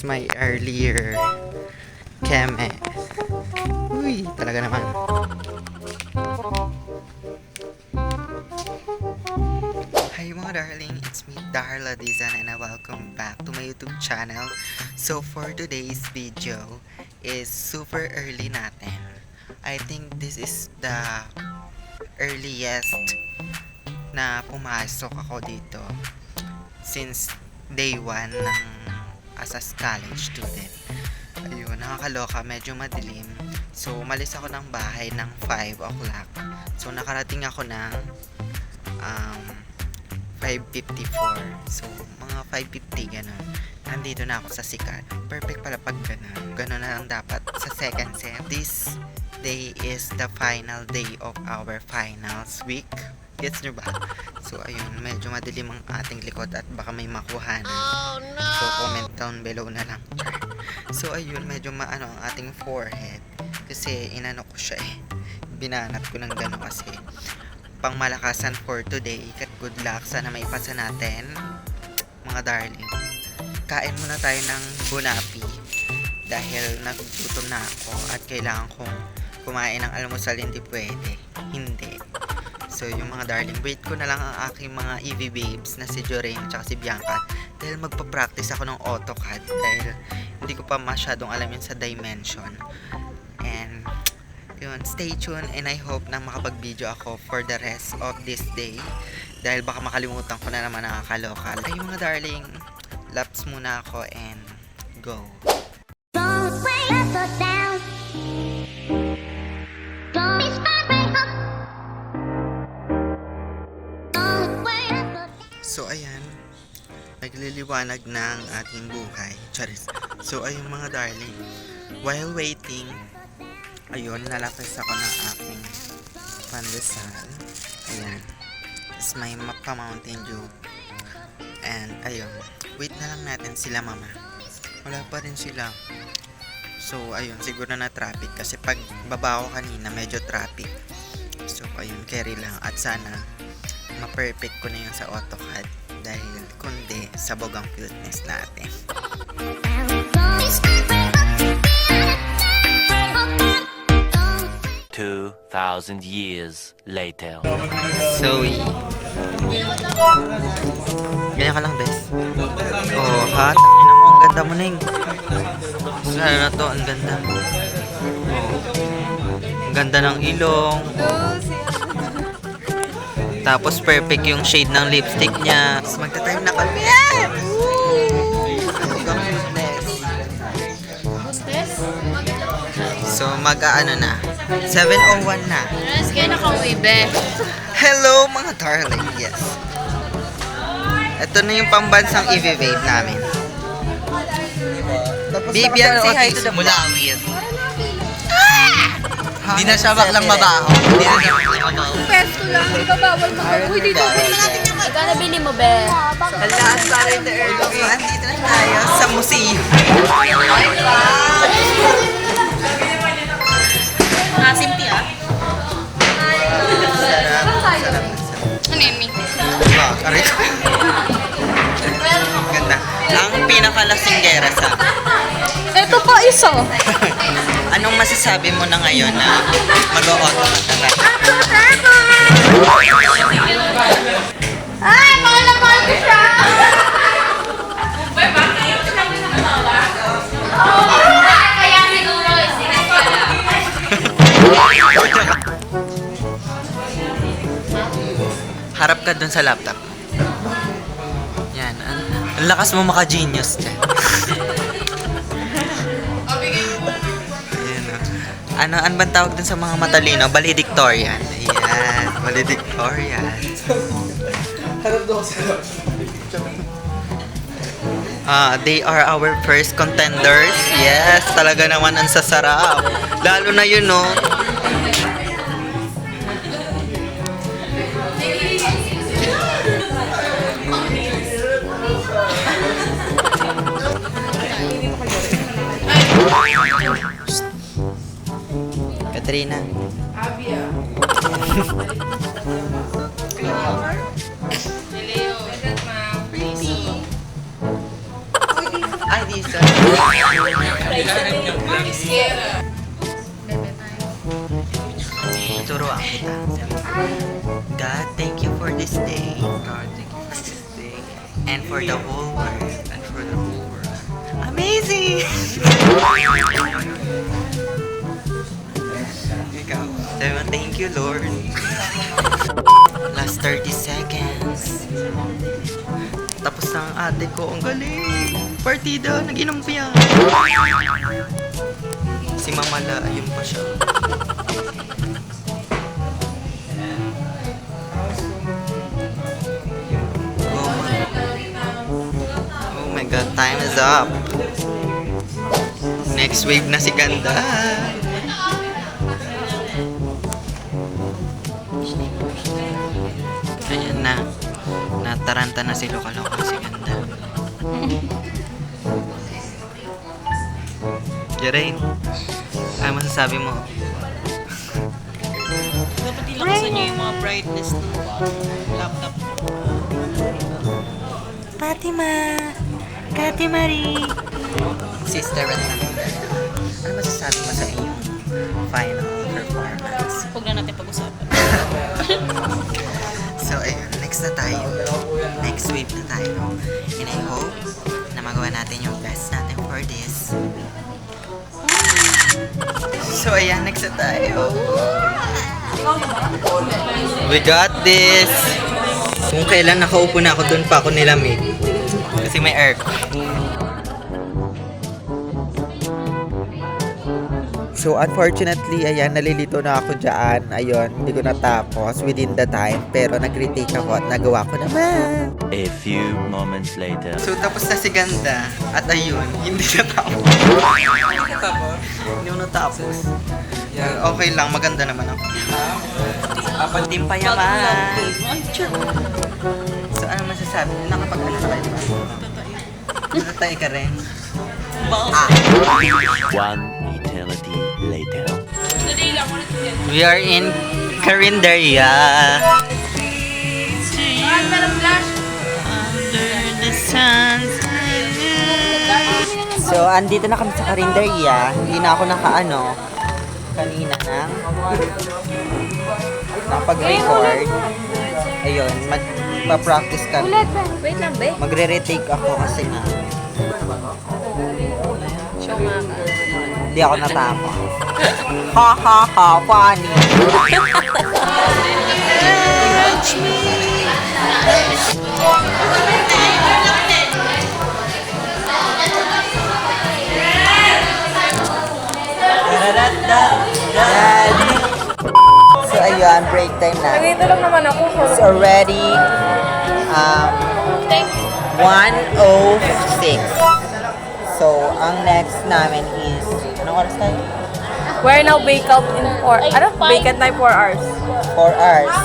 my earlier keme. Uy, talaga naman. Hi mga darling, it's me Darla Dizan and welcome back to my YouTube channel. So for today's video is super early natin. I think this is the earliest na pumasok ako dito since day 1 ng as a college student. Ayun, nakakaloka, medyo madilim. So, umalis ako ng bahay ng 5 o'clock. So, nakarating ako ng 5:54. So, mga 5:50 ganun. Nandito na ako sa sikat. Perfect pala pag ganun. Ganun na lang dapat sa second sem. This day is the final day of our finals week. Gets nyo ba? So, ayun, medyo madilim ang ating likod at baka may makuhanan. Oh, no! So, comment down below na lang. So, ayun, medyo maano ang ating forehead. Kasi, inano ko siya eh. Binanat ko ng gano'n kasi. Pangmalakasan for today. Good luck. Sana maipasa natin. Mga darling. Kain muna tayo ng bunapi. Dahil nagugutom na ako at kailangan kong kumain ng almusal. Hindi pwede. Hindi. So, yung mga darling, wait ko na lang ang aking mga EV babes na si Jorain at si Bianca dahil magpa-practice ako ng AutoCAD dahil hindi ko pa masyadong alam yun sa dimension. And, yun, stay tuned and I hope na makapag-video ako for the rest of this day dahil baka makalimutan ko na naman nakakaloka. Ay, mga darling, laps muna ako and go. Don't wait, down. So, ayan, nagliliwanag ng ating buhay. Charis. So, ayun mga darling, while waiting, ayun, nalakas ako ng aking pandesal. Ayan. It's my pa-Mountain Dew. And, ayun, wait na lang natin sila mama. Wala pa rin sila. So, ayun, siguro na traffic. Kasi pag baba ko kanina, medyo traffic. So, ayun, carry lang. At sana, ma-perfect ko na yun sa AutoCAD dahil kundi sabog ang cuteness natin. 2,000 years later. Zoe. Ganyan ka lang, Des. Oh, ha? Tangina mo. Ang ganda mo, Ning. Sana na to. Ang ganda. Oh. Ang ganda ng ilong. Tapos perfect yung shade ng lipstick niya. Tapos magta-time na kami. So mag-aano na. 7:01 na. Yes, kaya nakauwi, be. Hello mga darling. Yes. Ito na yung pambansang EV Vape namin. Bibian, say hi to the Mulawin. Hindi na siya baklang mabaho. Hindi na siya baklang mabaho. Pesto lang, di ba bawal mag-uwi dito? Magkano bili mo, be? Alas, sorry the early. Andito na tayo sa museum. Simpi, ah. Ano yun, Mi? Wow, sorry. Ganda. Ang pinakalasinggera sa... Ito pa isa. Anong masasabi mo na ngayon na mag-o-auto ka na? Ay, mahal ko siya! Kaya siguro, Harap ka dun sa laptop. Yan. Ang lakas mo maka-genius dyan. Ayan, ano bang tawag dun sa mga matalino? Valedictorian. Ayan, valedictorian. They are our first contenders. Yes, talaga naman ang sasarap. Lalo na yun, no? Katrina. Ay, di sa. Turuan kita. God, thank you for this day. God, thank you for this day. And for the whole world. And for the whole world. Amazing! Ikaw. Sabi mo, thank you, Lord. Last 30 seconds. Tapos na ang ate ko. Ang galing! Partida, nag-inom pa yan. Si Mama La, ayun pa siya. Oh my God, time is up. Next wave na si Ganda. Ayan na. Nataranta na si Loka-Loka si Ganda. Jerain, ano masasabi mo? Dapat ilakasan niyo yung mga brightness ng laptop. Fatima! Kati Marie! Sister, ano masasabi mo sa iyong final performance? Huwag na natin pag-usapan. So, ayun, next na tayo. Next wave na tayo. And I hope na magawa natin yung best natin for this. So, ayan, next na tayo. We got this! Kung kailan nakaupo na ako, dun pa ako nilamig. Kasi may aircon. So, unfortunately, ayan, nalilito na ako dyan. Ayun, hindi ko natapos within the time. Pero nag-retake ako at nagawa ko naman. A few moments later. So, tapos na si Ganda. At ayun, hindi natapos. Hindi ko natapos. Okay lang, maganda naman ako. Hindi pa yaman. So, ano masasabi? Nakapag-ano na kayo ba? Natatay ka rin? One eternity later. We are in Carinderia. Under the sun's So, andito na kami sa Carinderia. Hindi na ako nakaano kanina nang nakapag-record. Ayun, magpa-practice kami. Wait lang, be. Magre-retake ako kasi nga Show nga ka. hindi ako natapos. Ha ha ha, funny. So ayun, break time na. Nandito lang naman ako. It's already 1:06. So, ang next namin is, anong oras tayo? We're now wake up in 4. Ano? Vacant time 4 hours. 4 hours.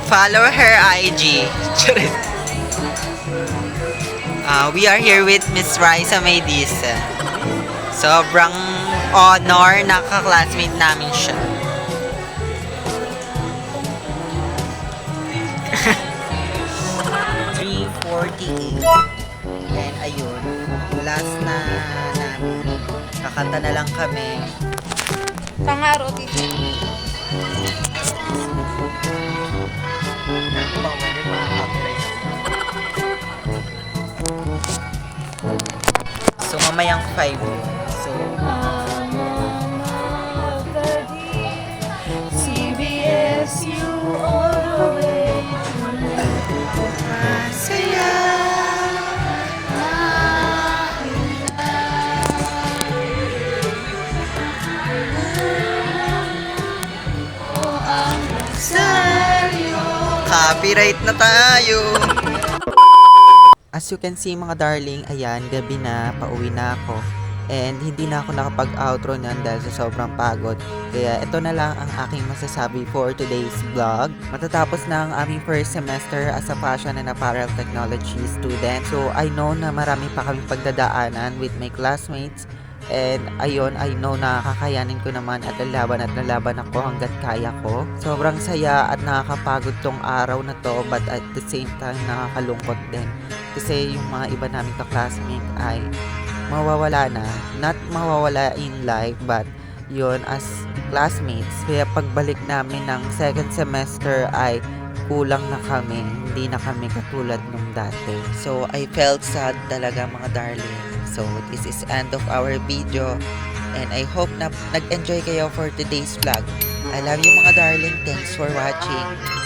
Follow her IG. Charit. We are here with Miss Raisa Maydisa. Sobrang honor, nakaka-classmate namin siya. And ayun, last na namin. Kakanta na lang kami. Kangaro dito. So, mamayang 5. So, CBS, you all the way. masaya. Copyright na tayo. As you can see mga darling, ayan, gabi na, pauwi na ako. And hindi na ako nakapag-outro niyan dahil sa sobrang pagod. Kaya ito na lang ang aking masasabi for today's vlog. Matatapos na ang aming first semester as a fashion and apparel technology student. So I know na marami pa kaming pagdadaanan with my classmates. And ayun, I know na kakayanin ko naman at lalaban ako hanggat kaya ko. Sobrang saya at nakakapagod tong araw na to, but at the same time nakakalungkot din. Kasi yung mga iba naming ka-classmate ay mawawala na. Not mawawala in life, but yon as classmates. Kaya pagbalik namin ng second semester ay kulang na kami. Hindi na kami katulad nung dati. So, I felt sad talaga mga darling. So, this is end of our video. And I hope na nag-enjoy kayo for today's vlog. I love you mga darling. Thanks for watching.